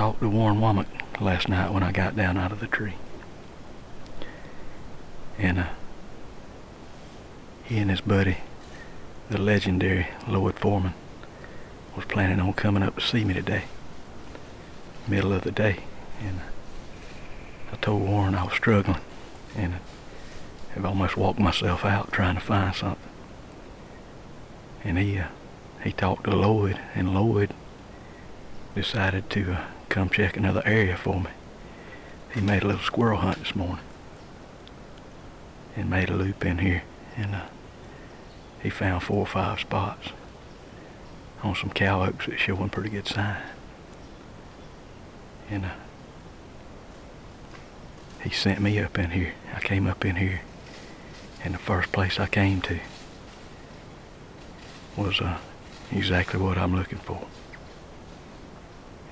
talked to Warren Womack last night when I got down out of the tree. And he and his buddy, the legendary Lloyd Forman, was planning on coming up to see me today, middle of the day. And I told Warren I was struggling and have almost walked myself out trying to find something. And he talked to Lloyd, and Lloyd decided to come check another area for me. He made a little squirrel hunt this morning and made a loop in here, and he found 4 or 5 spots on some cow oaks that showing pretty good sign. And he sent me up in here. I came up in here, and the first place I came to was exactly what I'm looking for.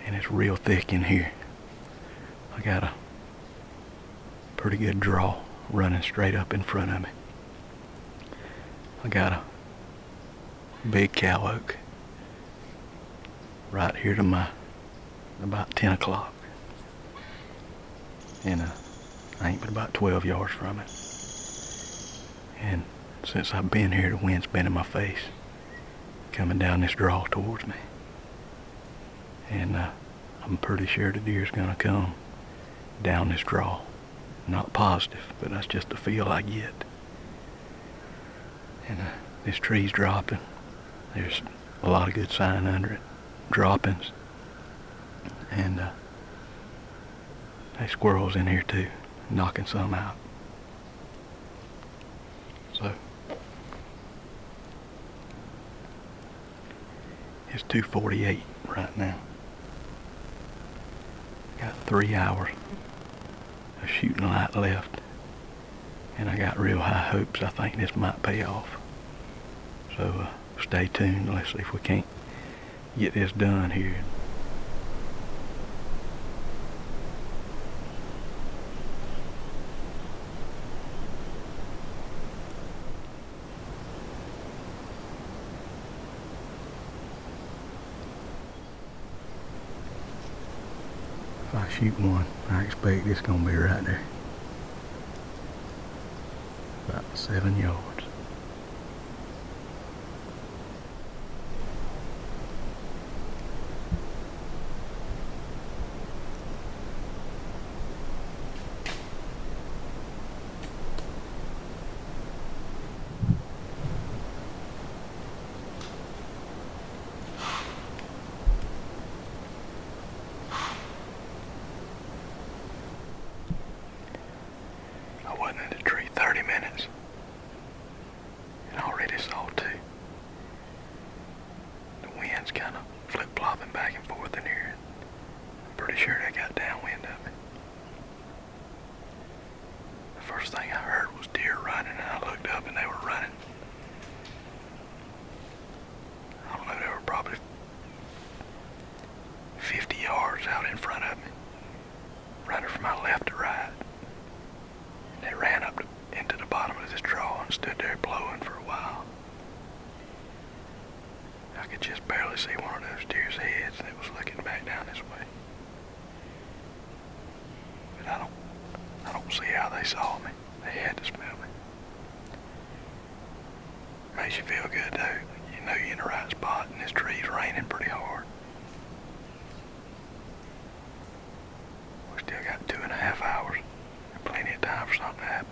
And it's real thick in here. I got a pretty good draw running straight up in front of me. I got a big cow oak right here to my about 10 o'clock. And I ain't but about 12 yards from it. And since I've been here, the wind's been in my face, coming down this draw towards me. And I'm pretty sure the deer's gonna come down this draw. Not positive, but that's just the feel I get. And this tree's dropping. There's a lot of good sign under it. Droppings. And there's squirrels in here too, knocking some out. So it's 2:48 right now. Got 3 hours of shooting light left, and I got real high hopes. I think this might pay off. So stay tuned. Let's see if we can't get this done here. If I shoot one, I expect it's gonna be right there. About 7 yards. I wasn't in the tree 30 minutes and already saw 2. The wind's kind of flip-flopping back and forth in here. I'm pretty sure they got downwind of me. The first thing I heard was deer running, and I looked up and they were running. I don't know, they were probably 50 yards out in front of me, running from my left to right. They ran up into the bottom of this draw and stood there blowing for a while. I could just barely see one of those deer's heads that was looking back down this way. But I don't see how they saw me. They had to smell me. Makes you feel good though. You know you're in the right spot, and this tree's raining pretty hard. We still got 2.5 hours. Plenty of time for something to happen.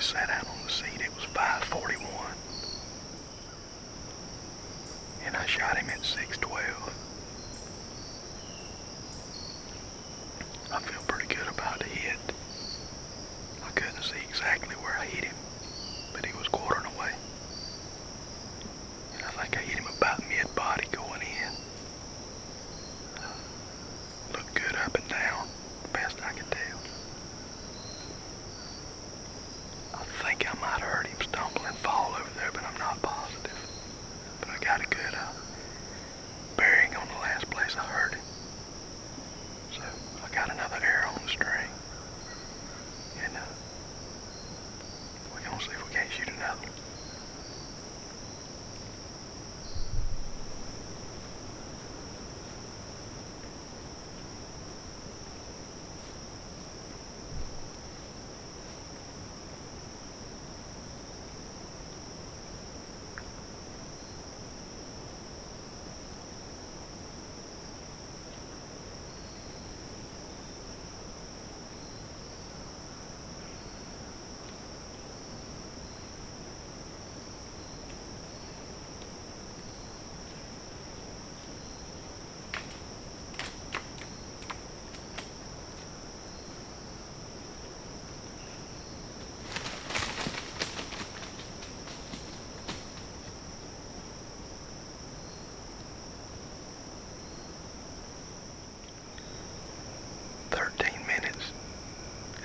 sat out on the seat. It was 5:41. And I shot him at 6:12. I feel pretty good about the hit. I couldn't see exactly where I hit him, but he was quartering away. And I think I hit him about mid-body going in. Looked good up and down, best I could tell. I think I might have heard him stumble and fall over there, but I'm not positive. But I got a good bearing on the last place I heard him. So I got another arrow on the string. And we're going to see if we can't shoot another one.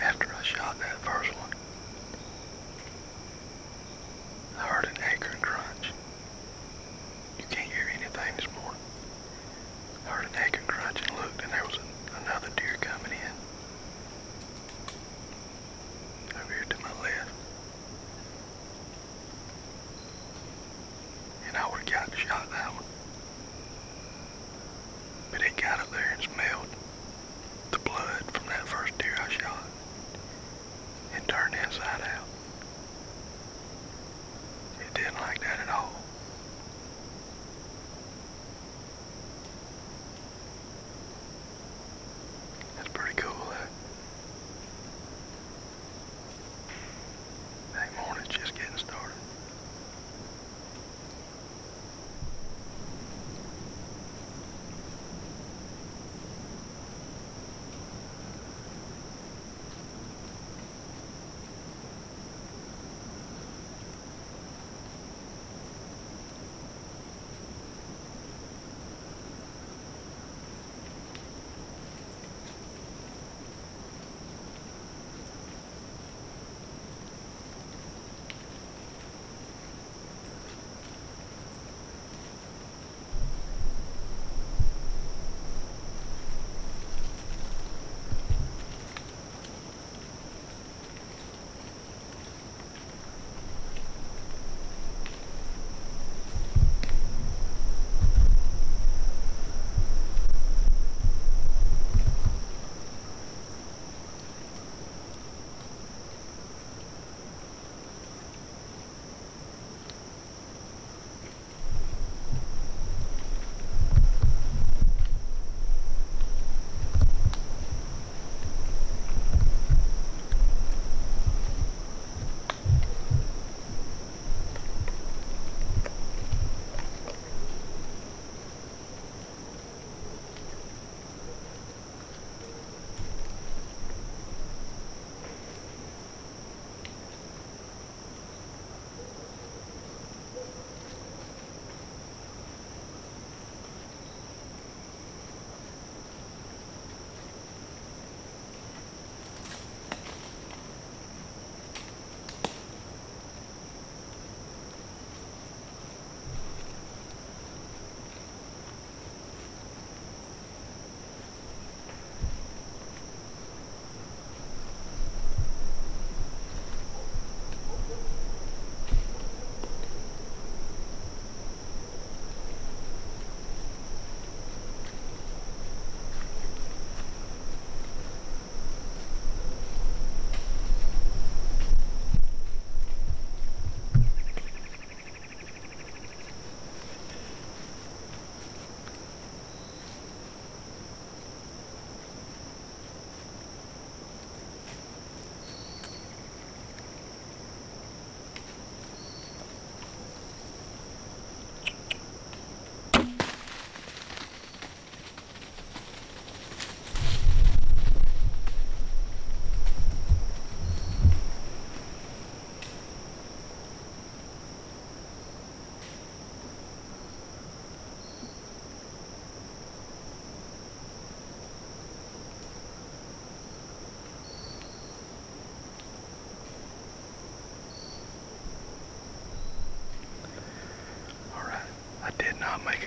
After I shot that first one, I heard an acorn crunch. You can't hear anything this morning. I heard an acorn crunch and looked, and there was another deer coming in. Over here to my left. And I would have got shot that one. But it got up there and smelled the blood from that first deer I shot. And turned inside out. It didn't like that at all. That's pretty cool, though. That morning's just getting started.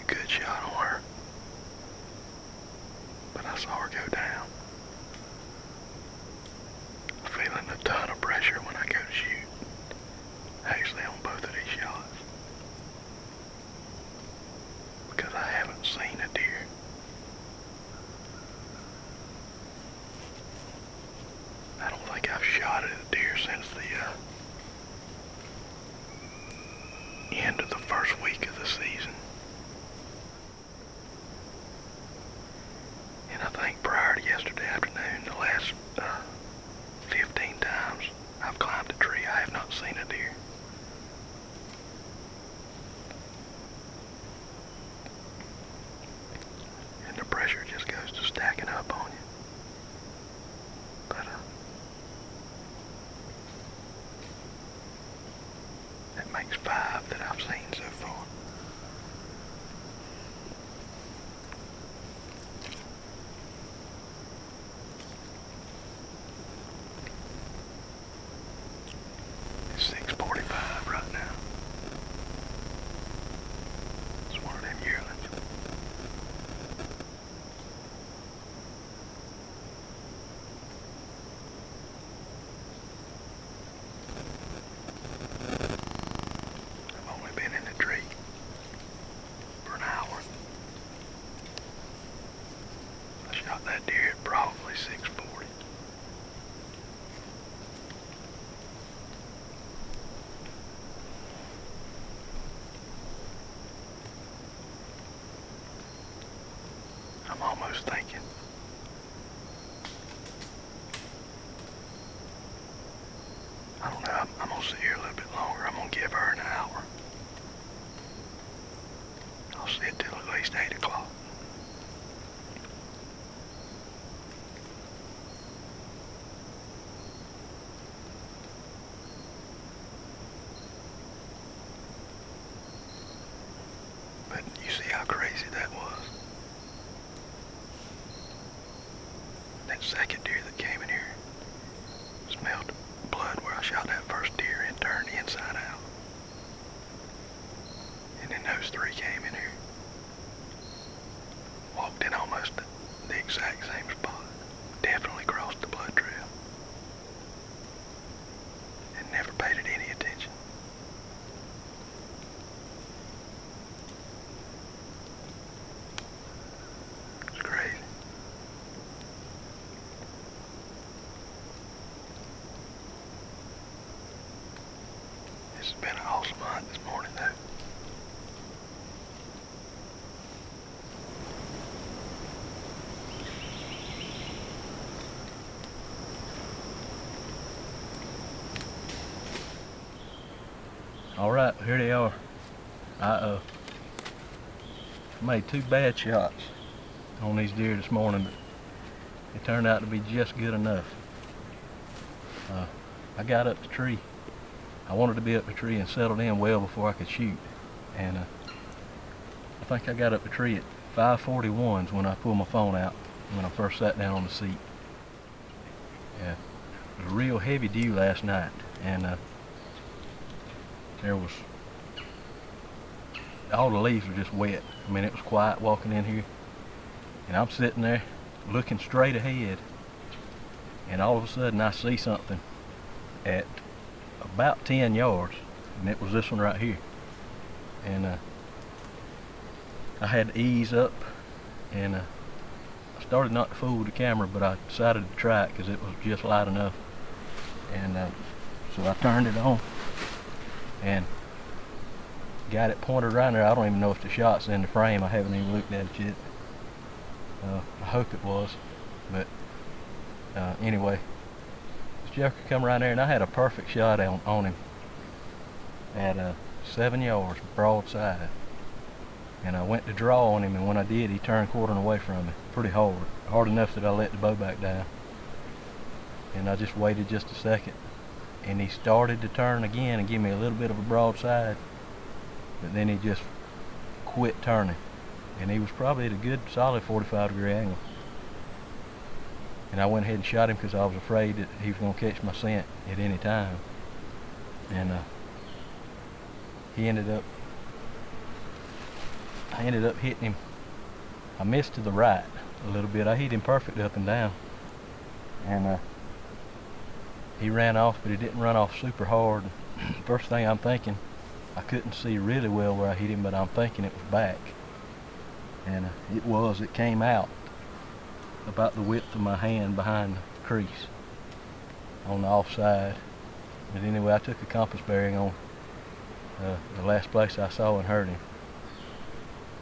good shot on her, but I saw her go down. I'm feeling a ton of pressure when I go to shoot, actually on both of these shots, because I haven't seen a deer. I don't think I've shot at a deer since the end of the first week of the season. And I think prior to yesterday afternoon, the last 15 times I've climbed a tree, I have not seen a deer. And the pressure just goes to stacking up on you. But that makes 5 that I've seen so far. It's 6:45 right now. It's one of them yearlings. I've only been in the tree for an hour. I shot that deer at probably 6:40. I'm almost thinking I don't know, I'm gonna sit here a little bit longer. I'm gonna give her an hour. I'll sit till at least 8 o'clock. But you see how crazy that was? That second deer that came in here smelled blood where I shot that first deer and turned inside out. And then those 3 came in here. Walked in almost the exact same spot. Definitely crossed the blood trail. And never paid it any attention. It's crazy. This has been an awesome hunt this morning though. Alright, here they are. I made 2 bad shots on these deer this morning, but it turned out to be just good enough. I got up the tree. I wanted to be up the tree and settled in well before I could shoot. And I think I got up the tree at 5:41 when I pulled my phone out when I first sat down on the seat. Yeah, it was a real heavy dew last night, and there was, all the leaves were just wet. I mean, it was quiet walking in here, and I'm sitting there looking straight ahead, and all of a sudden I see something at about 10 yards, and it was this one right here. And I had to ease up, and I started not to fool with the camera, but I decided to try it because it was just light enough. And so I turned it on and got it pointed right there. I don't even know if the shot's in the frame. I haven't even looked at it yet. I hope it was, but anyway, this joker come right there, and I had a perfect shot on him at 7 yards broadside. And I went to draw on him, and when I did, he turned quartering away from me pretty hard enough that I let the bow back down. And I just waited just a second, and he started to turn again and give me a little bit of a broadside, but then he just quit turning, and he was probably at a good solid 45-degree angle. And I went ahead and shot him because I was afraid that he was going to catch my scent at any time. And he ended up I ended up hitting him. I missed to the right a little bit. I hit him perfectly up and down, and he ran off, but he didn't run off super hard. First thing I'm thinking, I couldn't see really well where I hit him, but I'm thinking it was back, and it came out about the width of my hand behind the crease on the offside. But anyway, I took a compass bearing on the last place I saw and heard him,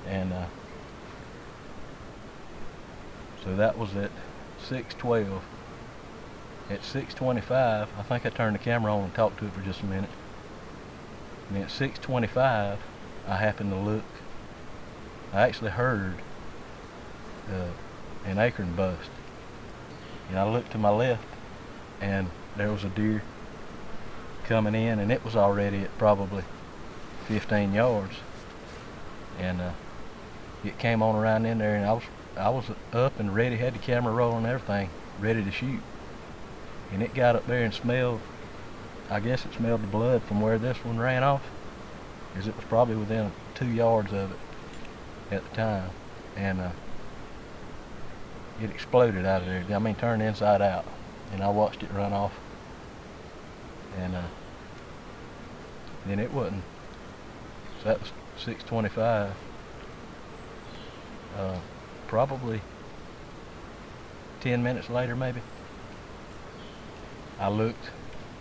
and so that was at 6:12. At 6:25, I think I turned the camera on and talked to it for just a minute. And at 6:25, I happened to look. I actually heard an acorn bust. And I looked to my left, and there was a deer coming in, and it was already at probably 15 yards. And it came on around in there, and I was up and ready, had the camera rolling and everything, ready to shoot. And it got up there and smelled, I guess it smelled the blood from where this one ran off, because it was probably within 2 yards of it at the time. And it exploded out of there. I mean, turned inside out, and I watched it run off. And then it wasn't. So that was 6:25. Probably 10 minutes later, maybe, I looked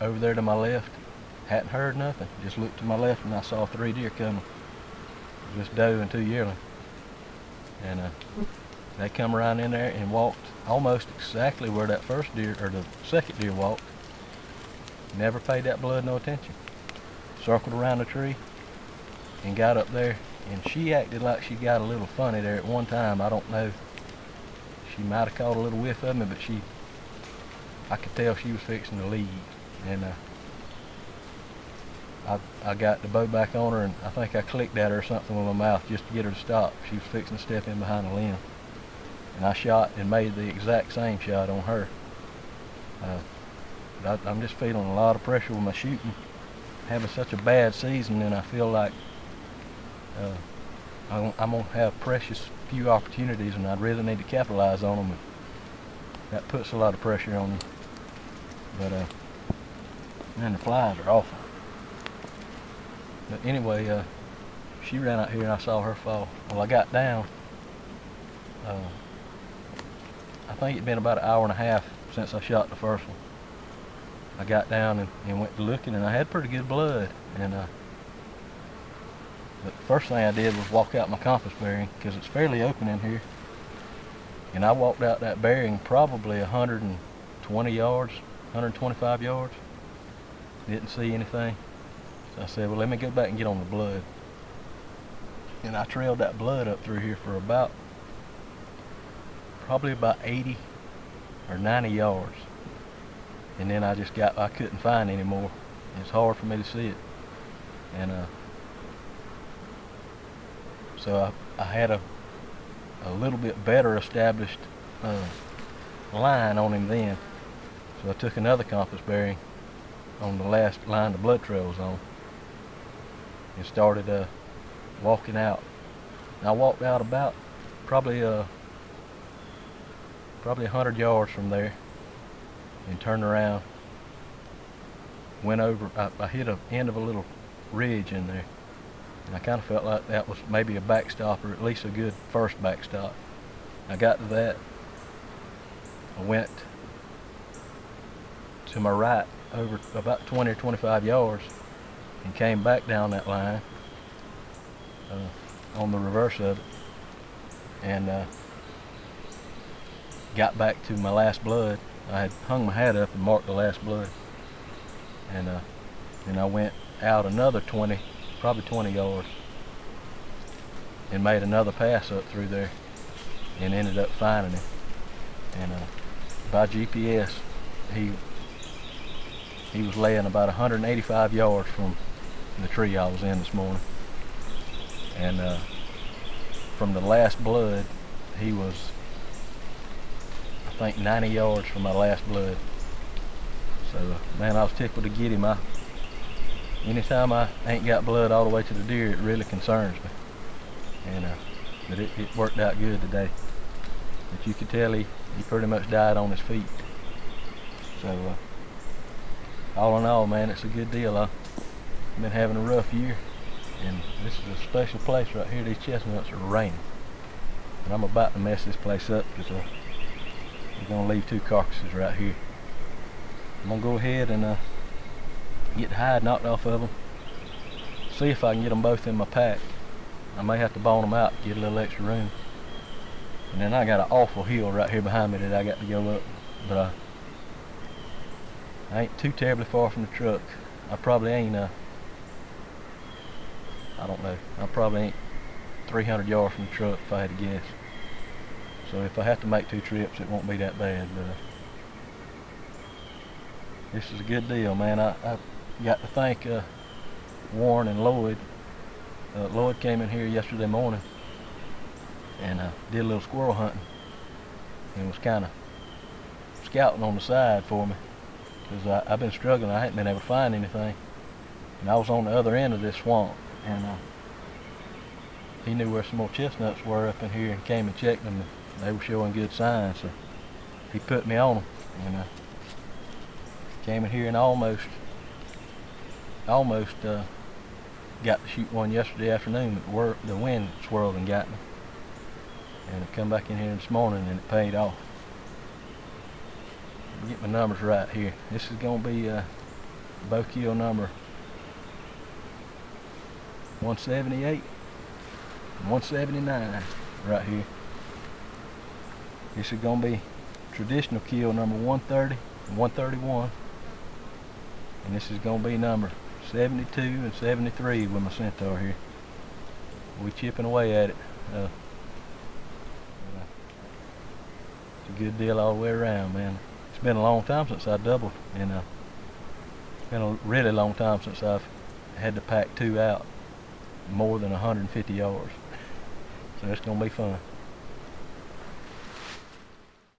over there to my left, hadn't heard nothing, just looked to my left, and I saw 3 deer coming, just doe and 2 yearling. And they come around in there and walked almost exactly where that first deer, or the second deer, walked. Never paid that blood no attention. Circled around the tree and got up there, and she acted like she got a little funny there at one time. I don't know, she might have caught a little whiff of me, but I could tell she was fixing to leave. And I got the bow back on her, and I think I clicked at her or something with my mouth just to get her to stop. She was fixing to step in behind a limb, and I shot and made the exact same shot on her. But I'm just feeling a lot of pressure with my shooting, having such a bad season, and I feel like I'm gonna have precious few opportunities, and I really need to capitalize on them. That puts a lot of pressure on me. But man, the flies are awful. But anyway, she ran out here and I saw her fall. Well, I got down. I think it'd been about an hour and a half since I shot the first one. I got down and went to looking, and I had pretty good blood. And the first thing I did was walk out my compass bearing, because it's fairly open in here. And I walked out that bearing probably 120 yards, 125 yards. Didn't see anything. So I said, well, let me go back and get on the blood. And I trailed that blood up through here for probably about 80 or 90 yards. And then I couldn't find any more. It's hard for me to see it. And so I had a little bit better established line on him then. So I took another compass bearing on the last line the blood trail was on, and started walking out. And I walked out about probably 100 yards from there, and turned around, went over. I hit an end of a little ridge in there, and I kind of felt like that was maybe a backstop, or at least a good first backstop. I got to that. I went to my right over about 20 or 25 yards and came back down that line on the reverse of it, and got back to my last blood. I had hung my hat up and marked the last blood, and I went out another 20, probably 20 yards, and made another pass up through there, and ended up finding him. And by GPS, he was laying about 185 yards from the tree I was in this morning. And from the last blood, he was, I think, 90 yards from my last blood. So, man, I was tickled to get him. Anytime I ain't got blood all the way to the deer, it really concerns me. and but it worked out good today. But you could tell he pretty much died on his feet. So all in all, man, it's a good deal. I've been having a rough year, and this is a special place right here. These chestnuts are raining, and I'm about to mess this place up because we're gonna leave 2 carcasses right here. I'm gonna go ahead and get the hide knocked off of them. See if I can get them both in my pack. I may have to bone them out to get a little extra room. And then I got an awful hill right here behind me that I got to go up, but I ain't too terribly far from the truck. I probably ain't I don't know, I probably ain't 300 yards from the truck if I had to guess. So if I have to make 2 trips, it won't be that bad. But this is a good deal, man. I got to thank Warren and Lloyd. Lloyd came in here yesterday morning and did a little squirrel hunting, and was kind of scouting on the side for me, because I've been struggling. I hadn't been able to find anything, and I was on the other end of this swamp, and he knew where some more chestnuts were up in here and came and checked them, and they were showing good signs, so he put me on them, and came in here and almost got to shoot one yesterday afternoon, but the wind swirled and got me. And I come back in here this morning and it paid off. Get my numbers right here. This is going to be bow kill number 178 and 179 right here. This is going to be traditional kill number 130 and 131. And this is going to be number 72 and 73 with my centaur here. We chipping away at it. It's a good deal all the way around, man. It's been a long time since I doubled, and it's been a really long time since I've had to pack 2 out more than 150 yards. So it's gonna be fun.